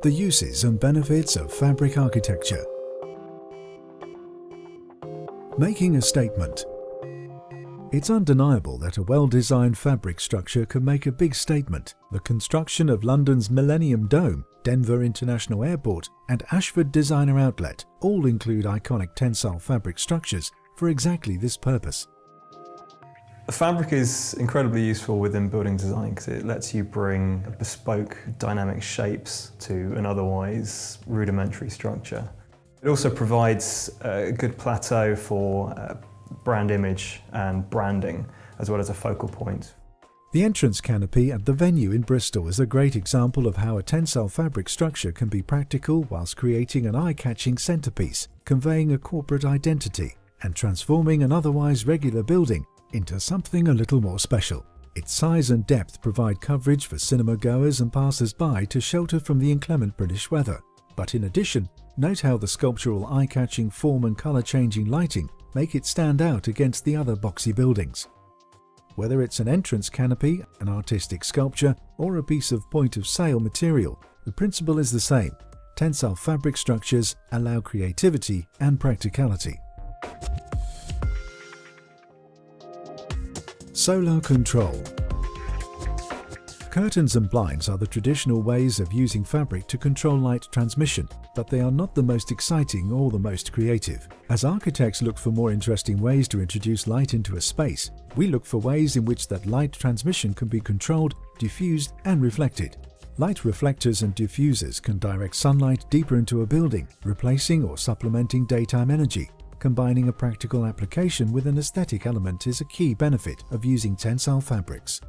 The uses and benefits of fabric architecture. Making a statement. It's undeniable that a well-designed fabric structure can make a big statement. The construction of London's Millennium Dome, Denver International Airport and Ashford Designer Outlet all include iconic tensile fabric structures for exactly this purpose. The fabric is incredibly useful within building design because it lets you bring bespoke dynamic shapes to an otherwise rudimentary structure. It also provides a good plateau for brand image and branding, as well as a focal point. The entrance canopy at the Venue in Bristol is a great example of how a tensile fabric structure can be practical whilst creating an eye-catching centrepiece, conveying a corporate identity and transforming an otherwise regular building into something a little more special. Its size and depth provide coverage for cinema goers and passers-by to shelter from the inclement British weather. But in addition, note how the sculptural eye-catching form and colour-changing lighting make it stand out against the other boxy buildings. Whether it's an entrance canopy, an artistic sculpture, or a piece of point-of-sale material, the principle is the same. Tensile fabric structures allow creativity and practicality. Solar control. Curtains and blinds are the traditional ways of using fabric to control light transmission, but they are not the most exciting or the most creative. As architects look for more interesting ways to introduce light into a space, we look for ways in which that light transmission can be controlled, diffused and reflected. Light reflectors and diffusers can direct sunlight deeper into a building, replacing or supplementing daytime energy. Combining a practical application with an aesthetic element is a key benefit of using tensile fabrics.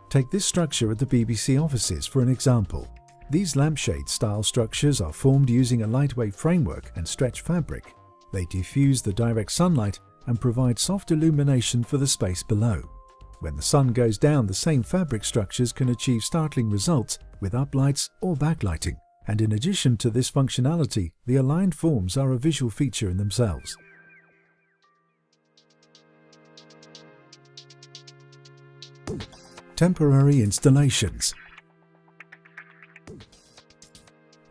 Take this structure at the BBC offices for an example. These lampshade-style structures are formed using a lightweight framework and stretch fabric. They diffuse the direct sunlight and provide soft illumination for the space below. When the sun goes down, the same fabric structures can achieve startling results with uplights or backlighting. And in addition to this functionality, the aligned forms are a visual feature in themselves. Temporary installations.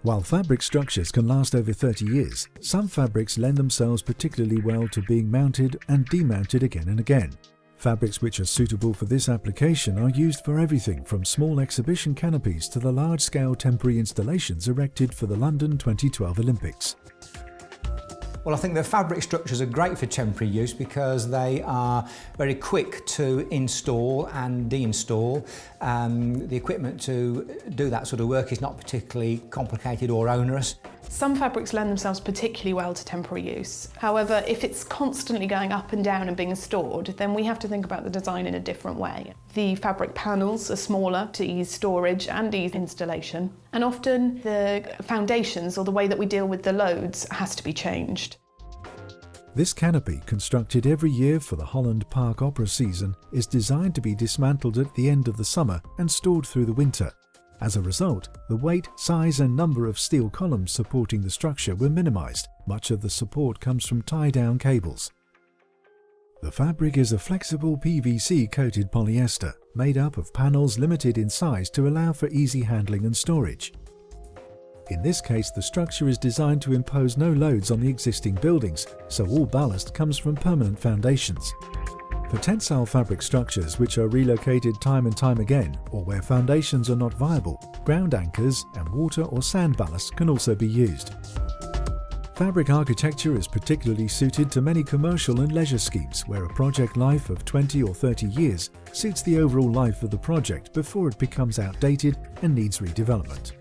While fabric structures can last over 30 years, some fabrics lend themselves particularly well to being mounted and demounted again and again. Fabrics which are suitable for this application are used for everything from small exhibition canopies to the large-scale temporary installations erected for the London 2012 Olympics. Well, I think the fabric structures are great for temporary use because they are very quick to install and deinstall. The equipment to do that sort of work is not particularly complicated or onerous. Some fabrics lend themselves particularly well to temporary use. However, if it's constantly going up and down and being stored, then we have to think about the design in a different way. The fabric panels are smaller to ease storage and ease installation, and often the foundations or the way that we deal with the loads has to be changed. This canopy, constructed every year for the Holland Park Opera season, is designed to be dismantled at the end of the summer and stored through the winter. As a result, the weight, size and number of steel columns supporting the structure were minimised. Much of the support comes from tie-down cables. The fabric is a flexible PVC-coated polyester, made up of panels limited in size to allow for easy handling and storage. In this case, the structure is designed to impose no loads on the existing buildings, so all ballast comes from permanent foundations. For tensile fabric structures which are relocated time and time again, or where foundations are not viable, ground anchors and water or sand ballast can also be used. Fabric architecture is particularly suited to many commercial and leisure schemes where a project life of 20 or 30 years suits the overall life of the project before it becomes outdated and needs redevelopment.